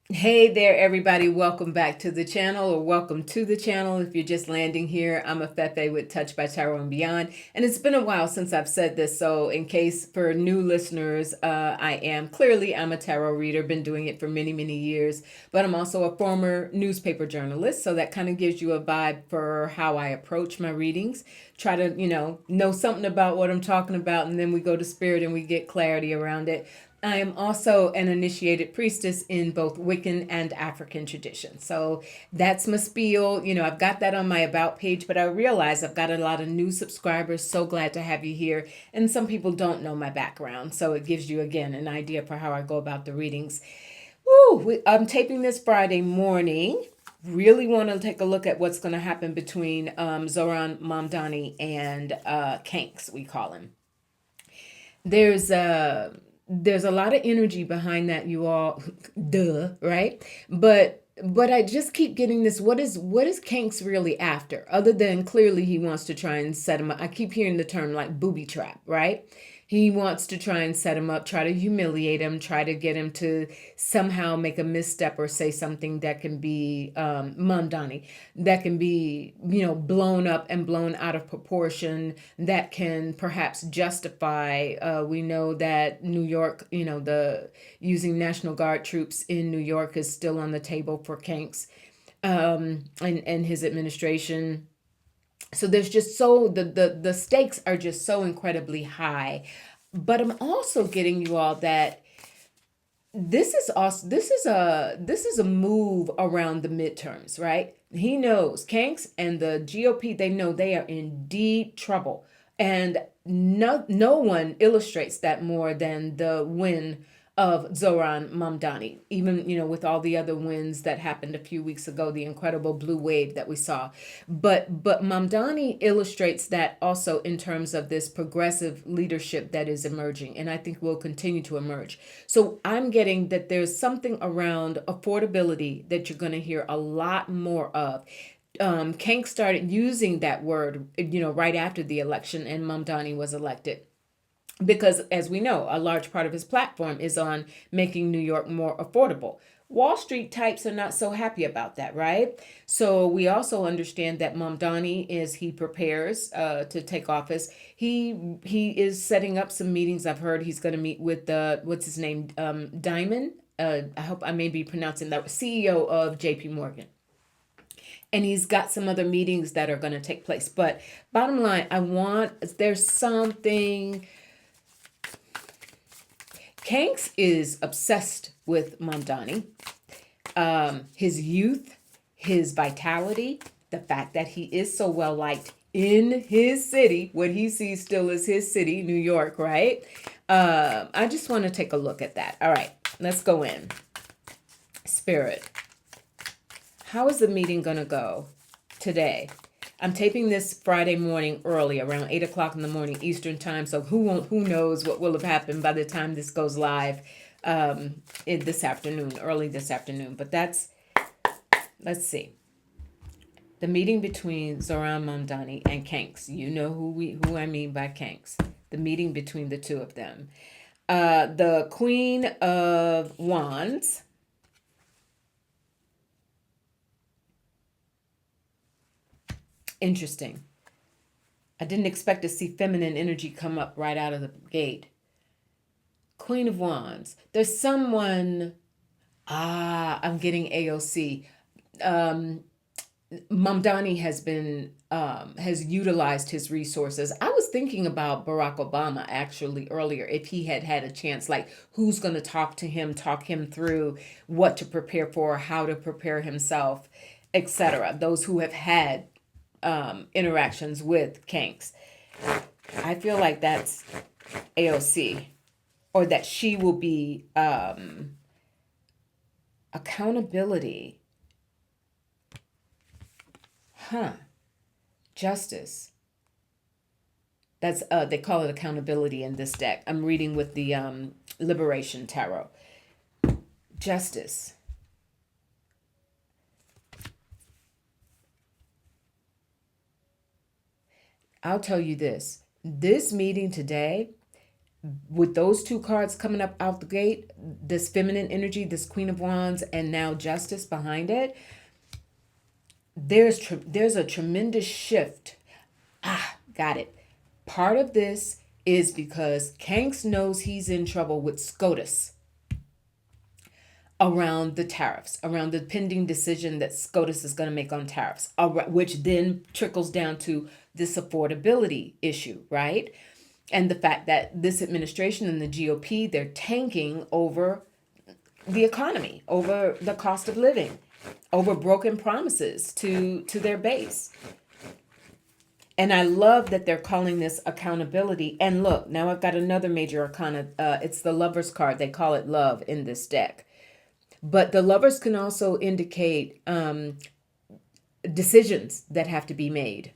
Hey there, everybody. Welcome back to the channel, or welcome to the channel if you're just landing here. I'm Afefe with Touch by Tarot and Beyond. And it's been a while since I've said this. So, in case for new listeners, I'm a tarot reader, been doing it for many, many years. But I'm also a former newspaper journalist. So, that kind of gives you a vibe for how I approach my readings. Try to, know something about what I'm talking about. And then we go to spirit and we get clarity around it. I am also an initiated priestess in both Wiccan and African tradition. So that's my spiel. I've got that on my About page, but I realize I've got a lot of new subscribers. So glad to have you here. And some people don't know my background. So it gives you, again, an idea for how I go about the readings. I'm taping this Friday morning. Really want to take a look at what's going to happen between Zohran, Mamdani, and Kanks, we call him. There's a lot of energy behind that, you all. Duh, right? But I just keep getting this. What is Kanks really after? Other than clearly he wants to try and set him up. I keep hearing the term like booby trap, right? He wants to try and set him up, try to humiliate him, try to get him to somehow make a misstep or say something that can be Mamdani, that can be, blown up and blown out of proportion, that can perhaps justify. We know that New York, the using National Guard troops in New York is still on the table for Kanks and his administration. So there's just the stakes are just so incredibly high. But I'm also getting you all that this is a move around the midterms, right? He knows Kanks and the GOP, they know they are in deep trouble. And no one illustrates that more than the win of Zohran Mamdani. Even, with all the other wins that happened a few weeks ago, the incredible blue wave that we saw. But Mamdani illustrates that also in terms of this progressive leadership that is emerging, and I think will continue to emerge. So I'm getting that there's something around affordability that you're going to hear a lot more of. Kank started using that word, right after the election, and Mamdani was elected. Because, as we know, a large part of his platform is on making New York more affordable. Wall Street types are not so happy about that, right? So we also understand that Mamdani, as he prepares to take office, he is setting up some meetings. I've heard he's going to meet with what's his name, Diamond. I hope I may be pronouncing that, CEO of J.P. Morgan, and he's got some other meetings that are going to take place. But bottom line, there's something. Kanks is obsessed with Mamdani, his youth, his vitality, the fact that he is so well liked in his city, what he sees still as his city, New York, right? I just want to take a look at that. All right, let's go in. Spirit, how is the meeting going to go today? I'm taping this Friday morning early, around 8 o'clock in the morning Eastern time. So who knows what will have happened by the time this goes live this afternoon, early this afternoon. But let's see. The meeting between Zohran Mamdani and Kanks. You know who I mean by Kanks. The meeting between the two of them. The Queen of Wands. Interesting. I didn't expect to see feminine energy come up right out of the gate. Queen of Wands. There's someone. I'm getting AOC. Mamdani has utilized his resources. I was thinking about Barack Obama actually earlier, if he had had a chance, like who's going to talk him through what to prepare for, how to prepare himself, etc. Those who have had interactions with Kanks. I feel like that's AOC, or that she will be accountability. Justice. That's they call it accountability in this deck. I'm reading with the Liberation Tarot. Justice. I'll tell you this. This meeting today, with those two cards coming up out the gate, this feminine energy, this Queen of Wands, and now Justice behind it, there's a tremendous shift. Got it. Part of this is because Kanks knows he's in trouble with SCOTUS around the tariffs, around the pending decision that SCOTUS is going to make on tariffs, which then trickles down to this affordability issue, right? And the fact that this administration and the GOP, they're tanking over the economy, over the cost of living, over broken promises to their base. And I love that they're calling this accountability. And look, now I've got another major arcana. It's the Lover's card. They call it love in this deck. But the Lovers can also indicate decisions that have to be made.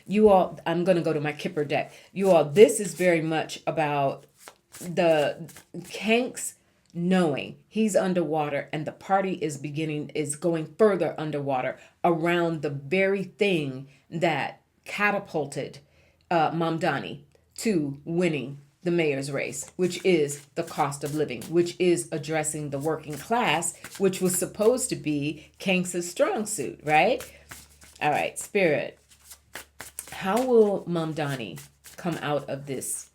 You all, I'm going to go to my Kipper deck. You all, this is very much about the Kanks knowing he's underwater and the party is going further underwater around the very thing that catapulted Mamdani to winning the mayor's race, which is the cost of living, which is addressing the working class, which was supposed to be Kanks' strong suit, right? All right, Spirit. How will Mamdani come out of this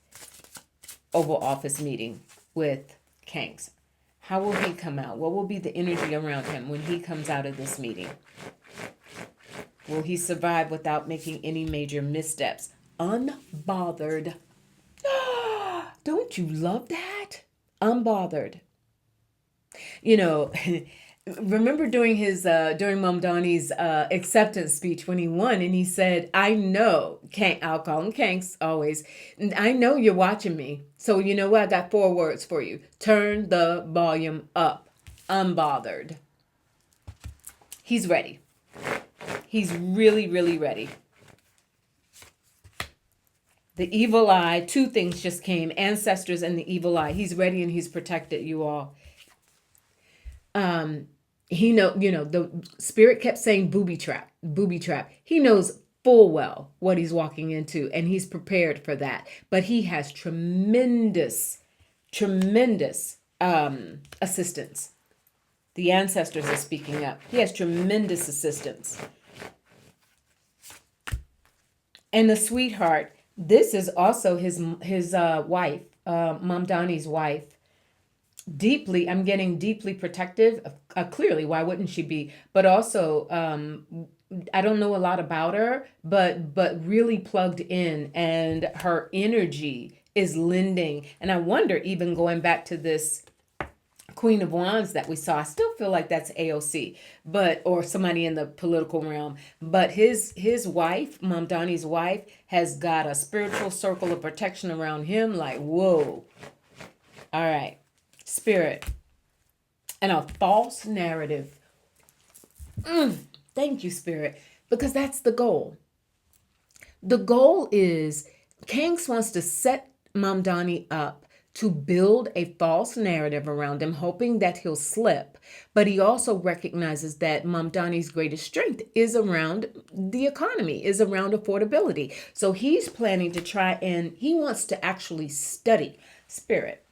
Oval Office meeting with Kanks? How will he come out? What will be the energy around him when he comes out of this meeting? Will he survive without making any major missteps? Unbothered. Don't you love that? Unbothered. You know, remember during Mamdani's acceptance speech when he won, and he said, I know, I'll call him Kanks always, I know you're watching me. So you know what? I got 4 words for you. Turn the volume up. Unbothered. He's ready. He's really, really ready. The evil eye, 2 things just came, ancestors and the evil eye. He's ready and he's protected, you all. The Spirit kept saying booby trap, booby trap. He knows full well what he's walking into and he's prepared for that. But he has tremendous assistance. The ancestors are speaking up. He has tremendous assistance. And the sweetheart, this is also his wife, Mamdani's wife. I'm getting deeply protective. Clearly, why wouldn't she be? But also, I don't know a lot about her, but really plugged in, and her energy is lending. And I wonder, even going back to this Queen of Wands that we saw, I still feel like that's AOC, or somebody in the political realm. But his wife, Mamdani's wife, has got a spiritual circle of protection around him. Like, whoa. All right. Spirit. And a false narrative. Thank you, Spirit. Because that's the goal. The goal is Kanks wants to set Mamdani up to build a false narrative around him, hoping that he'll slip. But he also recognizes that Mamdani's greatest strength is around the economy, is around affordability. So he's planning to try, and he wants to actually study. Spirit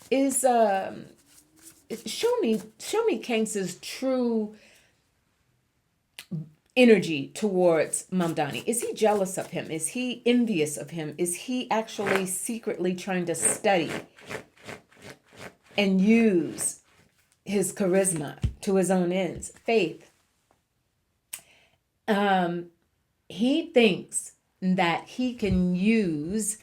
is show me Kanks's true energy towards Mamdani. Is he jealous of him? Is he envious of him? Is he actually secretly trying to study and use his charisma to his own ends? Faith. He thinks that he can use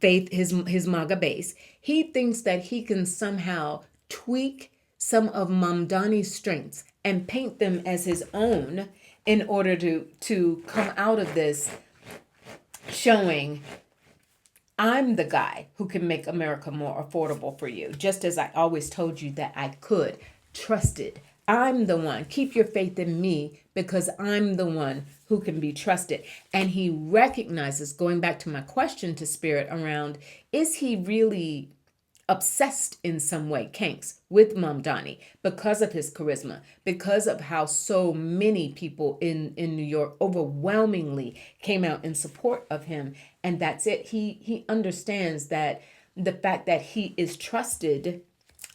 Faith, his MAGA base. He thinks that he can somehow tweak some of Mamdani's strengths and paint them as his own in order to come out of this showing, I'm the guy who can make America more affordable for you, just as I always told you that I could. Trusted. I'm the one. Keep your faith in me because I'm the one who can be trusted. And he recognizes, going back to my question to Spirit around, is he really obsessed in some way, Kanks, with Mamdani because of his charisma, because of how so many people in New York overwhelmingly came out in support of him. And that's it. He understands that the fact that he is trusted,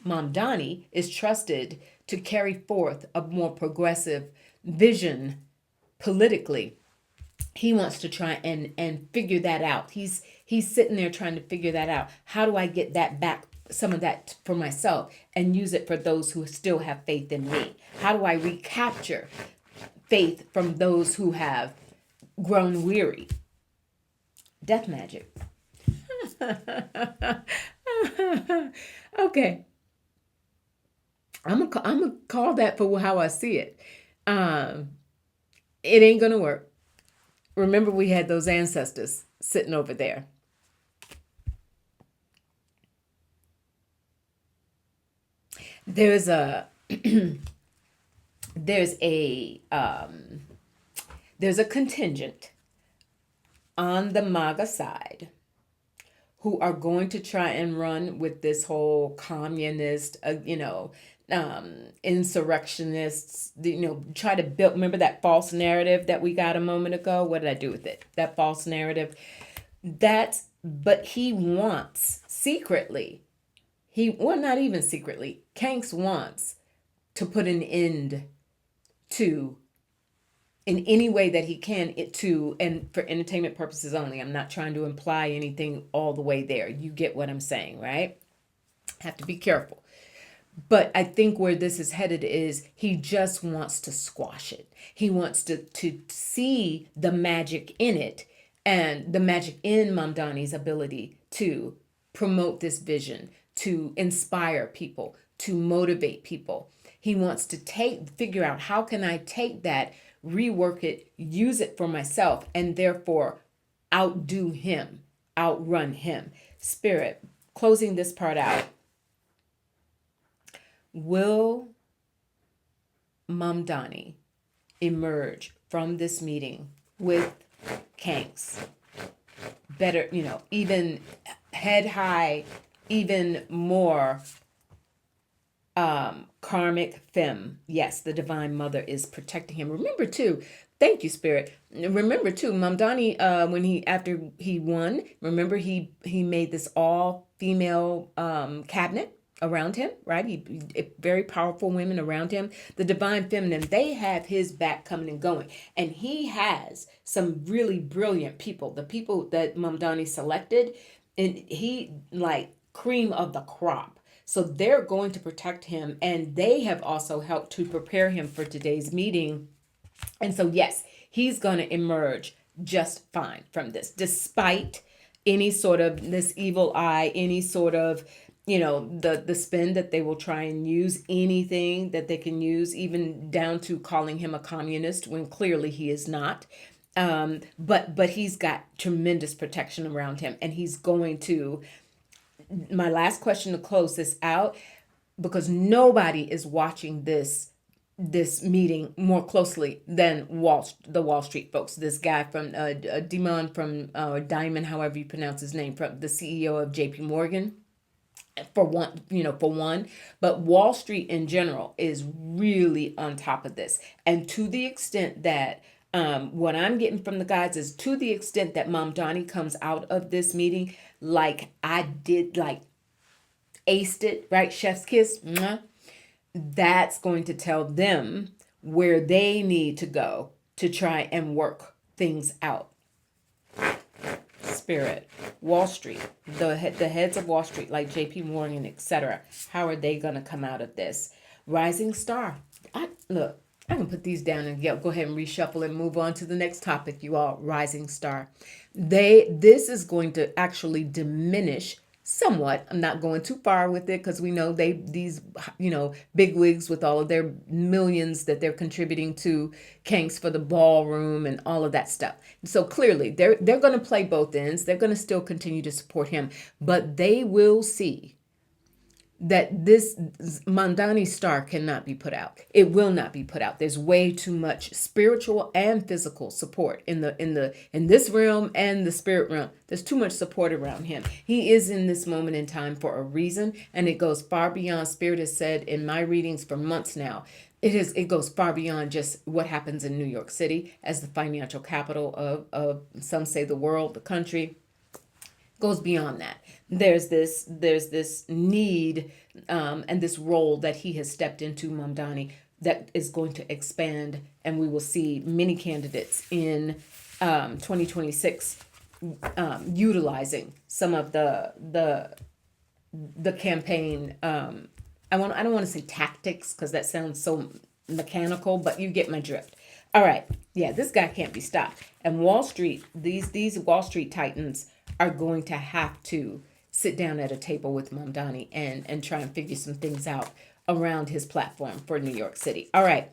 Mamdani is trusted to carry forth a more progressive vision politically. He wants to try and figure that out. He's sitting there trying to figure that out. How do I get that back, some of that for myself, and use it for those who still have faith in me? How do I recapture faith from those who have grown weary? Death magic. Okay. I'm gonna call that for how I see it. It ain't gonna work. Remember, we had those ancestors sitting over there. There's a there's a there's a contingent on the MAGA side who are going to try and run with this whole communist, insurrectionists, try to build, remember that false narrative that we got a moment ago? What did I do with it? That false narrative. But he wants secretly, not even secretly, Kanks wants to put an end to, in any way that he can, and for entertainment purposes only. I'm not trying to imply anything all the way there. You get what I'm saying, right? Have to be careful. But I think where this is headed is he just wants to squash it. He wants to see the magic in it, and the magic in Mamdani's ability to promote this vision, to inspire people, to motivate people. He wants to figure out, how can I take that, rework it, use it for myself, and therefore outdo him, outrun him. Spirit, closing this part out. Will Mamdani emerge from this meeting with Kanks better, even head high, even more karmic femme? Yes, the divine mother is protecting him. Remember too, thank you, Spirit. Remember too, Mamdani, after he won, remember he made this all female cabinet around him, right? Very powerful women around him. The divine feminine, they have his back coming and going. And he has some really brilliant people. The people that Mamdani selected, and he like cream of the crop. So they're going to protect him, and they have also helped to prepare him for today's meeting. And so, yes, he's going to emerge just fine from this, despite any sort of this evil eye, any sort of, the spin that they will try and use, anything that they can use, even down to calling him a communist when clearly he is not. But he's got tremendous protection around him, and he's going to. My last question to close this out, because nobody is watching this meeting more closely than the Wall Street folks. This guy from Dimon from Diamond, however you pronounce his name, from the CEO of JP Morgan. For one, but Wall Street in general is really on top of this. And to the extent that what I'm getting from the guys is, to the extent that Mamdani comes out of this meeting like I did, like aced it, right? Chef's kiss. Mwah. That's going to tell them where they need to go to try and work things out. Spirit, Wall Street, the heads of Wall Street, like JP Morgan, etc. How are they going to come out of this? Rising star. I can put these down and go ahead and reshuffle and move on to the next topic, you all. Rising star. This is going to actually diminish somewhat. I'm not going too far with it, because we know these big wigs with all of their millions that they're contributing to Kanks for the ballroom and all of that stuff. So clearly they're going to play both ends. They're going to still continue to support him, but they will see that this Mamdani star cannot be put out. It will not be put out. There's way too much spiritual and physical support in this realm and the spirit realm. There's too much support around him. He is in this moment in time for a reason, and it goes far beyond. Spirit has said in my readings for months now. It goes far beyond just what happens in New York City as the financial capital of some say the world, the country. Goes beyond that. There's this need and this role that he has stepped into, Mamdani, that is going to expand, and we will see many candidates in 2026 utilizing some of the campaign. I don't want to say tactics because that sounds so mechanical, but you get my drift. All right, yeah, this guy can't be stopped. And Wall Street, these Wall Street titans are going to have to sit down at a table with Mamdani and try and figure some things out around his platform for New York City. All right.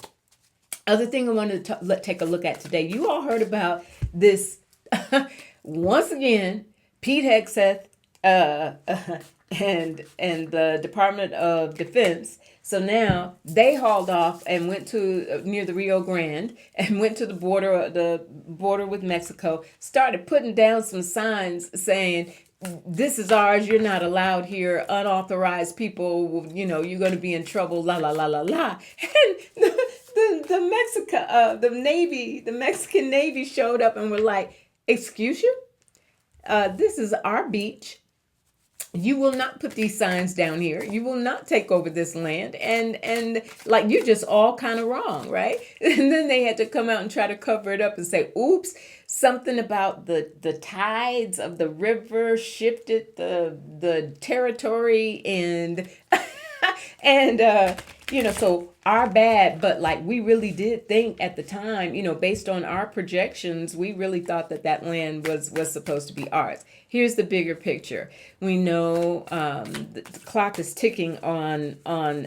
Other thing I wanted to take a look at today. You all heard about this once again. Pete Hegseth and the Department of Defense. So now they hauled off and went to near the Rio Grande and went to the border with Mexico, started putting down some signs saying, this is ours, you're not allowed here, unauthorized people, you're going to be in trouble, la la la la la. And the Mexican Navy showed up and were like, excuse you? This is our beach. You will not put these signs down here. You will not take over this land. And like, you're just all kind of wrong, right? And then they had to come out and try to cover it up and say, oops, something about the tides of the river shifted the territory and so our bad, but like we really did think at the time, based on our projections, we really thought that land was supposed to be ours. Here's the bigger picture. We know the clock is ticking on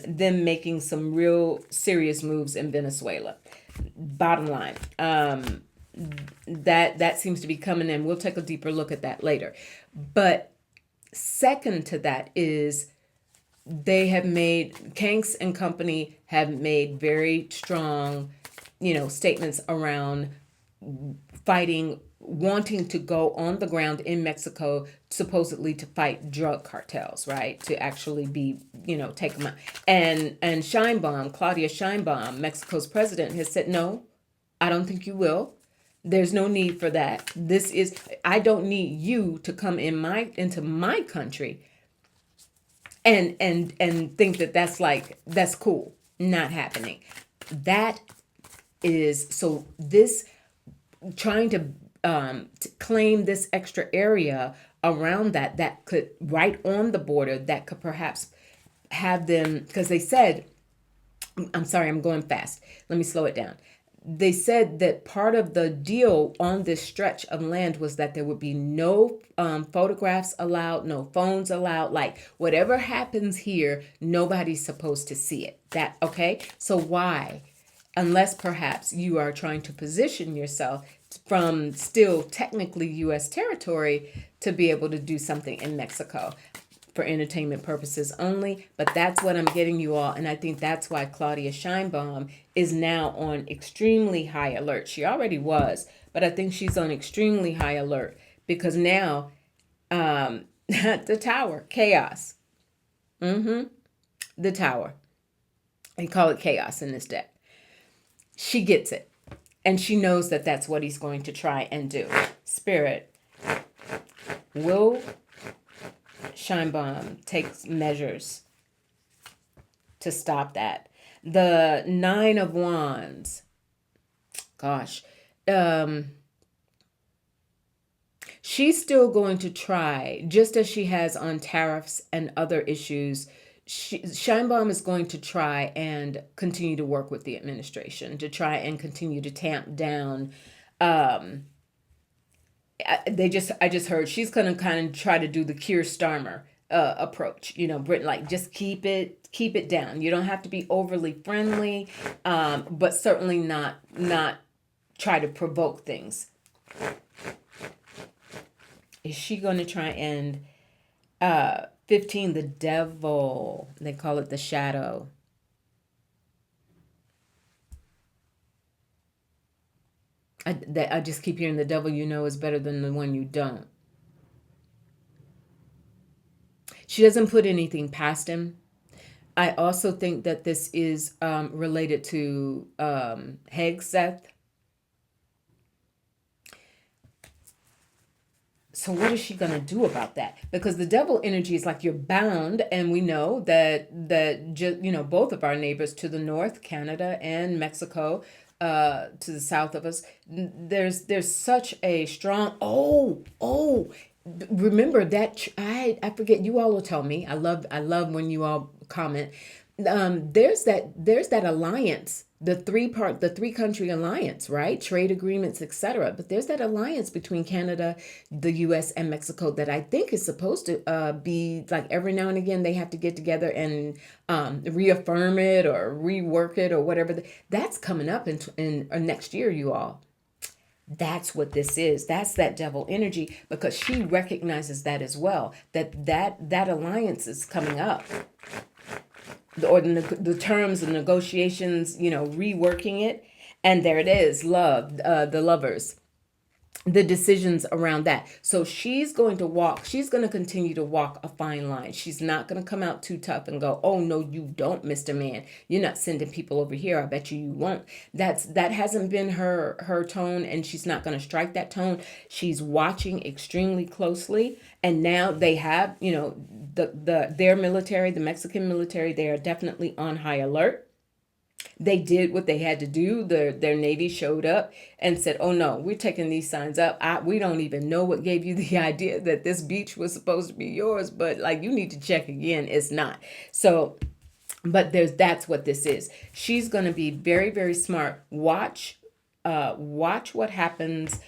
them making some real serious moves in Venezuela. Bottom line, that seems to be coming in. We'll take a deeper look at that later. But second to that is Kanks and company have made very strong, statements around fighting, wanting to go on the ground in Mexico, supposedly to fight drug cartels, right? To actually be, take them out. And Claudia Sheinbaum, Mexico's president, has said, no, I don't think you will. There's no need for that. I don't need you to come into my country and think that's cool. Not happening. That is, so this trying to claim this extra area around that could, right on the border, that could perhaps have them, because they said, I'm sorry, I'm going fast. Let me slow it down. They said that part of the deal on this stretch of land was that there would be no photographs allowed, no phones allowed, like whatever happens here, nobody's supposed to see it. Okay? So why? Unless perhaps you are trying to position yourself from still technically U.S. territory to be able to do something in Mexico for entertainment purposes only. But that's what I'm getting you all. And I think that's why Claudia Sheinbaum is now on extremely high alert. She already was, but I think she's on extremely high alert because now the tower, chaos. The tower. They call it chaos in this deck. She gets it. And she knows that that's what he's going to try and do. Spirit, will Sheinbaum takes measures to stop that? The 9 of Wands, gosh, she's still going to try, just as she has on tariffs and other issues. Sheinbaum is going to try and continue to work with the administration to try and continue to tamp down. I just heard she's going to kind of try to do the Keir Starmer approach. Britain, like, just keep it down. You don't have to be overly friendly, but certainly not try to provoke things. Is she going to try and 15, the devil. They call it the shadow. I just keep hearing the devil you know is better than the one you don't. She doesn't put anything past him. I also think that this is related to Hegseth. So what is she gonna do about that? Because the devil energy is like you're bound, and we know that both of our neighbors to the north, Canada and Mexico, to the south of us, there's such a strong remember that I forget, you all will tell me. I love when you all comment. There's that alliance, the three country alliance, right? Trade agreements, etc. But there's that alliance between Canada, the U.S. and Mexico that I think is supposed to be like every now and again they have to get together and reaffirm it or rework it or whatever. That's coming up in next year, you all. That's what this is. That's that devil energy, because she recognizes that as well, that alliance is coming up, or the terms of negotiations, reworking it. And there it is, love, the lovers, the decisions around that. So she's going to continue to walk a fine line. She's not going to come out too tough and go, oh no, you don't, Mr. Man. You're not sending people over here. I bet you won't. That hasn't been her tone, and she's not going to strike that tone. She's watching extremely closely. And now they have, their military, the Mexican military, they are definitely on high alert. They did what they had to do. Their Navy showed up and said, oh no, we're taking these signs up. We don't even know what gave you the idea that this beach was supposed to be yours, but like, you need to check again. It's not. So, but that's what this is. She's going to be very, very smart. Watch what happens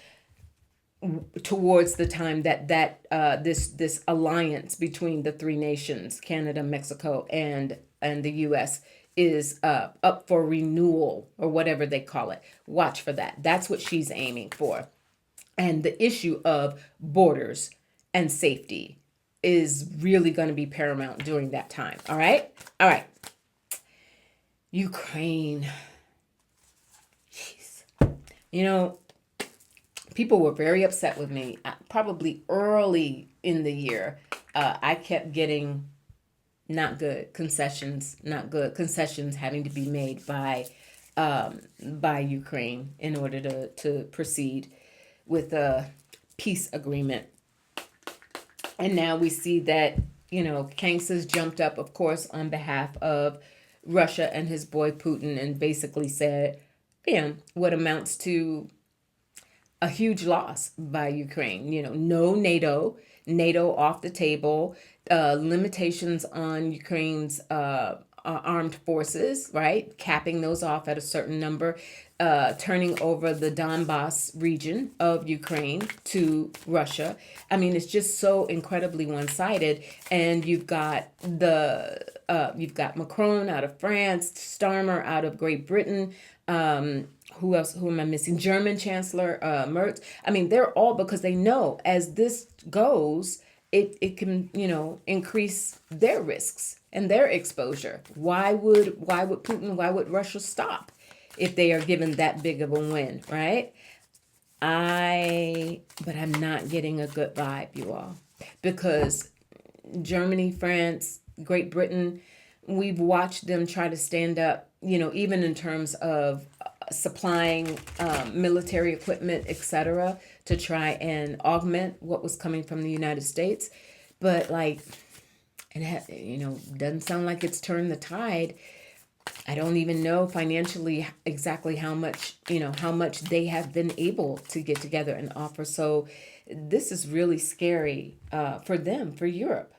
towards the time that this alliance between the three nations, Canada, Mexico, and the U.S., is up for renewal, or whatever they call it. Watch for that. That's what she's aiming for. And the issue of borders and safety is really going to be paramount during that time. All right. Ukraine. Jeez. People were very upset with me. Probably early in the year, I kept getting not good concessions having to be made by Ukraine in order to proceed with a peace agreement. And now we see that, Kanks has jumped up, of course, on behalf of Russia and his boy Putin, and basically said, what amounts to a huge loss by Ukraine. No NATO off the table, limitations on Ukraine's armed forces, right? Capping those off at a certain number, turning over the Donbass region of Ukraine to Russia. I mean, it's just so incredibly one-sided. And you've got Macron out of France, Starmer out of Great Britain. Who else? Who am I missing? German Chancellor Merz. I mean, they're all, because they know as this goes, it can, increase their risks and their exposure. Why would Putin, why would Russia stop if they are given that big of a win, right? But I'm not getting a good vibe, you all, because Germany, France, Great Britain, we've watched them try to stand up, even in terms of supplying military equipment, etc., to try and augment what was coming from the United States. But doesn't sound like it's turned the tide. I don't even know financially exactly how much they have been able to get together and offer. So this is really scary for them, for Europe.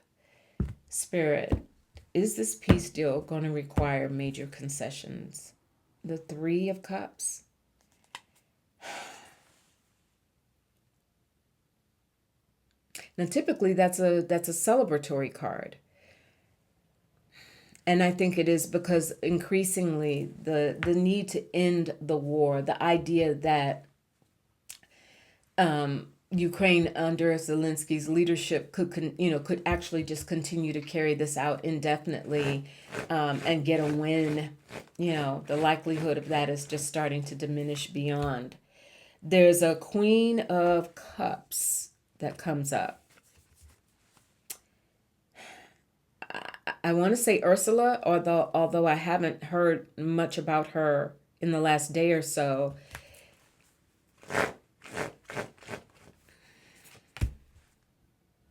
Spirit, is this peace deal going to require major concessions? The Three of Cups. Now, typically that's a celebratory card. And I think it is because increasingly the need to end the war, the idea that Ukraine under Zelensky's leadership could actually just continue to carry this out indefinitely, and get a win. The likelihood of that is just starting to diminish beyond. There's a Queen of Cups that comes up. I want to say Ursula, although I haven't heard much about her in the last day or so.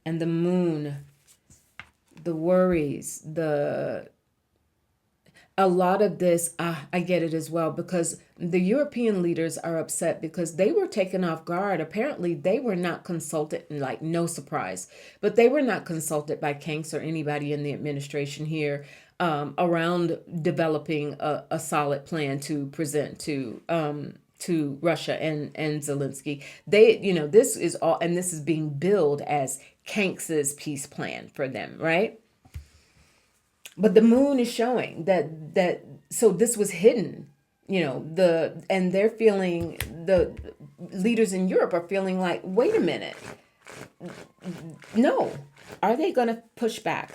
And the moon, the worries, a lot of this, I get it as well, because the European leaders are upset because they were taken off guard. Apparently, they were not consulted, like no surprise, but they were not consulted by Kanks or anybody in the administration here, around developing a solid plan to present to Russia and Zelensky. This is all, and this is being billed as Kanks's peace plan for them, right? But the moon is showing that so this was hidden, and they're feeling, the leaders in Europe are feeling like, wait a minute, no, are they going to push back?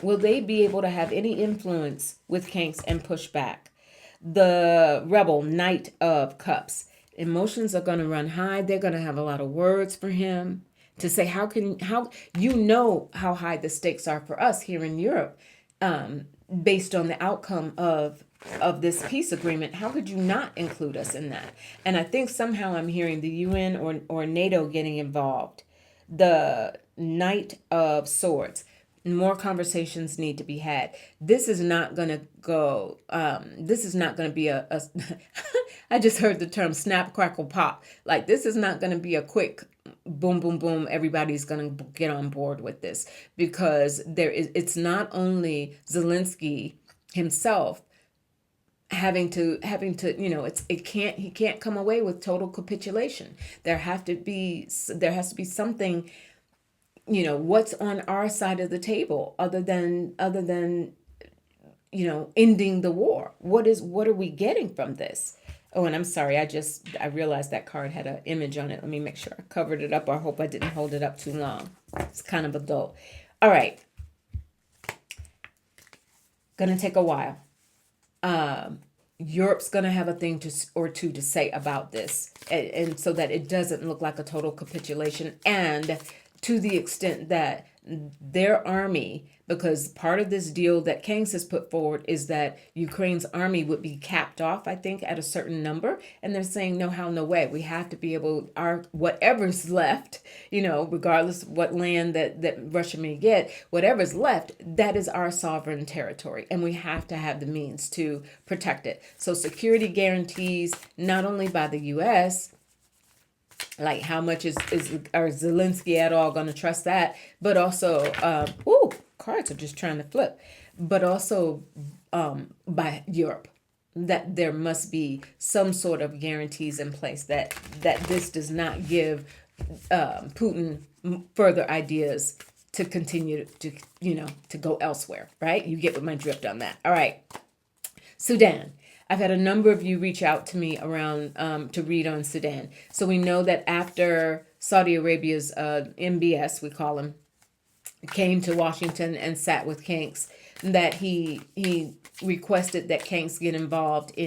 Will they be able to have any influence with Kanks and push back? The rebel, Knight of Cups, emotions are going to run high. They're going to have a lot of words for him to say, how high the stakes are for us here in Europe, based on the outcome of this peace agreement. How could you not include us in that? And I think somehow I'm hearing the UN or NATO getting involved. The Knight of Swords. More conversations need to be had. This is not going to go, this is not going to be a I just heard the term snap, crackle, pop. Like, this is not going to be a quick boom, boom, boom. Everybody's going to get on board with this, because it's not only Zelensky himself having to, he can't come away with total capitulation. There has to be something, what's on our side of the table other than ending the war. What are we getting from this? Oh, and I'm sorry, I realized that card had an image on it. Let me make sure I covered it up. I hope I didn't hold it up too long. It's kind of adult. All right. Gonna take a while. Europe's gonna have a thing or two to say about this, and so that it doesn't look like a total capitulation, and to the extent that their army, because part of this deal that Kanks has put forward is that Ukraine's army would be capped off, I think, at a certain number. And they're saying, no, how, no way. We have to be able, whatever's left, regardless of what land that Russia may get, whatever's left, that is our sovereign territory. And we have to have the means to protect it. So security guarantees, not only by the U.S., like how much is Zelensky at all going to trust that, but also, cards are just trying to flip, but also by Europe, that there must be some sort of guarantees in place that this does not give Putin further ideas to continue to go elsewhere, right? You get my drift on that. All right. Sudan. I've had a number of you reach out to me around to read on Sudan. So we know that after Saudi Arabia's MBS, we call him, came to Washington and sat with Kanks, that he requested that Kanks get involved to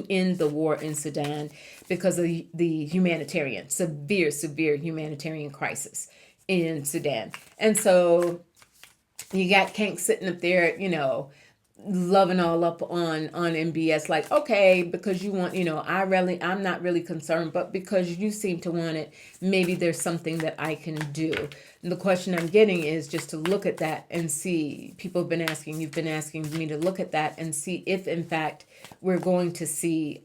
end the war in Sudan because of the severe humanitarian crisis in Sudan. And so you got Kanks sitting up there, loving all up on MBS, like, okay, because you want, I'm not really concerned, but because you seem to want it, maybe there's something that I can do. And the question I'm getting is just to look at that and see. You've been asking me to look at that and see if in fact we're going to see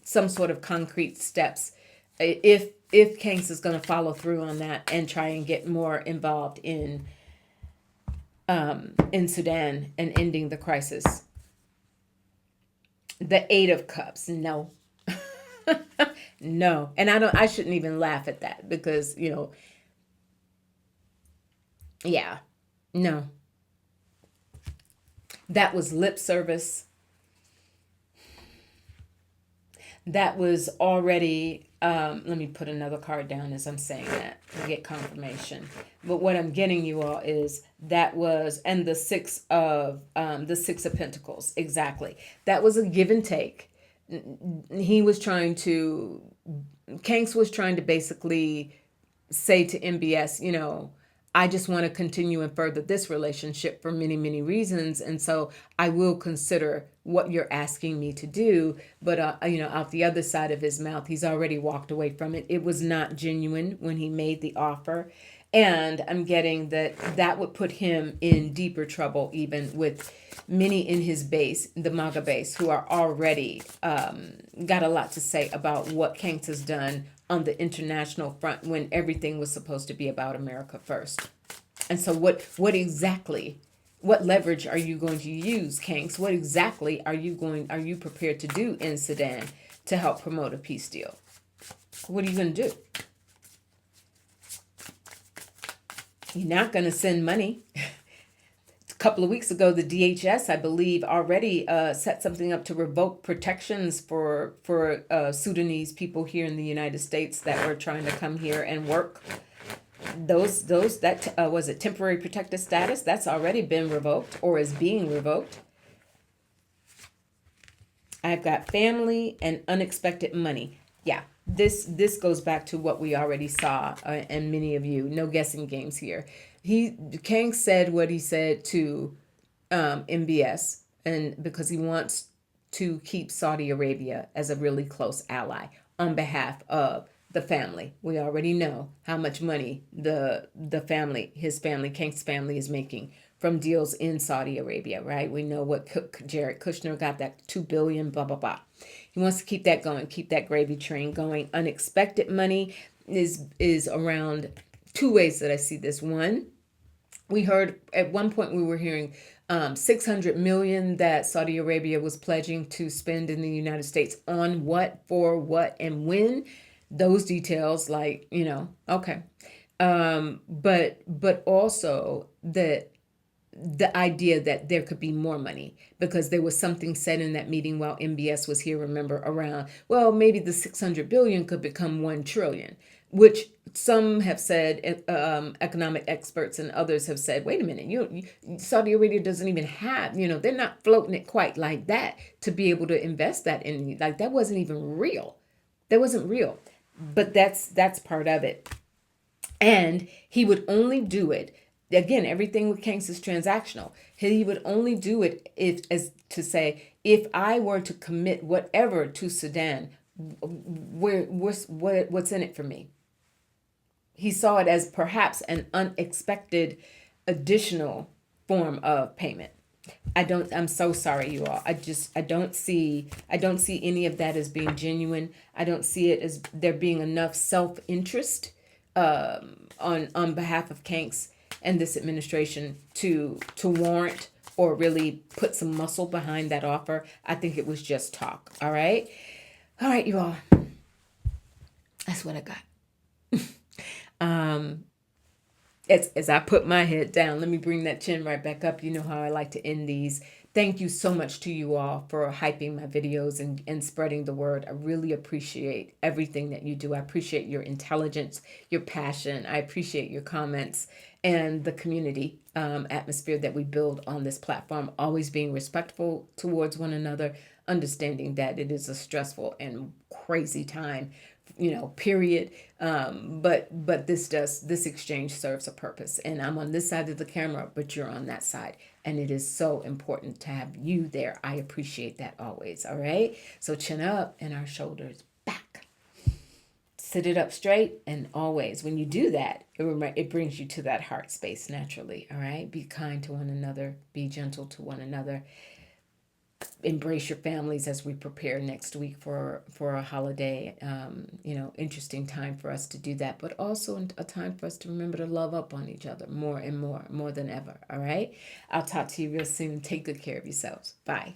some sort of concrete steps, if Kanks is going to follow through on that and try and get more involved in Sudan and ending the crisis. The Eight of Cups, no. No. And I shouldn't even laugh at that because, yeah, no. That was lip service. That was already Let me put another card down as I'm saying that to get confirmation. But what I'm getting you all is that was, and the Six of Pentacles, exactly. That was a give and take. He was trying to, Kanks was trying to basically say to MBS, I just want to continue and further this relationship for many, many reasons. And so I will consider what you're asking me to do. But, out the other side of his mouth, he's already walked away from it. It was not genuine when he made the offer. And I'm getting that would put him in deeper trouble, even with many in his base, the MAGA base, who are already got a lot to say about what Kanks has done on the international front when everything was supposed to be about America first. And so what leverage are you going to use, Kanks? What exactly are you prepared to do in Sudan to help promote a peace deal? What are you going to do? You're not going to send money. A couple of weeks ago, the DHS, I believe, already set something up to revoke protections for Sudanese people here in the United States that were trying to come here and work. That was it temporary protected status? That's already been revoked or is being revoked. I've got family and unexpected money. Yeah, this goes back to what we already saw, and many of you. No guessing games here. Kanks said what he said to MBS, and because he wants to keep Saudi Arabia as a really close ally on behalf of the family. We already know how much money his family, Kanks' family, is making from deals in Saudi Arabia, right? We know what Jared Kushner got, that $2 billion, blah, blah, blah. He wants to keep that going, keep that gravy train going. Unexpected money is around two ways that I see this. One, we heard at one point we were hearing 600 million that Saudi Arabia was pledging to spend in the United States on what, for what, and when. Those details, okay. But also the idea that there could be more money, because there was something said in that meeting while MBS was here, remember, around, well, maybe the 600 billion could become 1 trillion, which some have said, economic experts and others have said, wait a minute, Saudi Arabia doesn't even have, they're not floating it quite like that to be able to invest that in, that wasn't even real. That wasn't real. But that's part of it. And he would only do it, again, everything with Kanks is transactional. He would only do it if I were to commit whatever to Sudan, what's in it for me? He saw it as perhaps an unexpected additional form of payment. I'm so sorry, you all. I don't see any of that as being genuine. I don't see it as there being enough self-interest on behalf of Kanks and this administration to warrant or really put some muscle behind that offer. I think it was just talk. All right, you all. That's what I got. As I put my head down, let me bring that chin right back up. You know how I like to end these. Thank you so much to you all for hyping my videos and spreading the word. I really appreciate everything that you do. I appreciate your intelligence, your passion. I appreciate your comments and the community atmosphere that we build on this platform, always being respectful towards one another, understanding that it is a stressful and crazy time, period. But this exchange serves a purpose, and I'm on this side of the camera, but you're on that side. And it is so important to have you there. I appreciate that always. All right. So chin up and our shoulders back. Sit it up straight. And always when you do that, it brings you to that heart space naturally. All right. Be kind to one another. Be gentle to one another. Embrace your families as we prepare next week for a holiday. Interesting time for us to do that, but also a time for us to remember to love up on each other more and more than ever. All right. I'll talk to you real soon. Take good care of yourselves. Bye.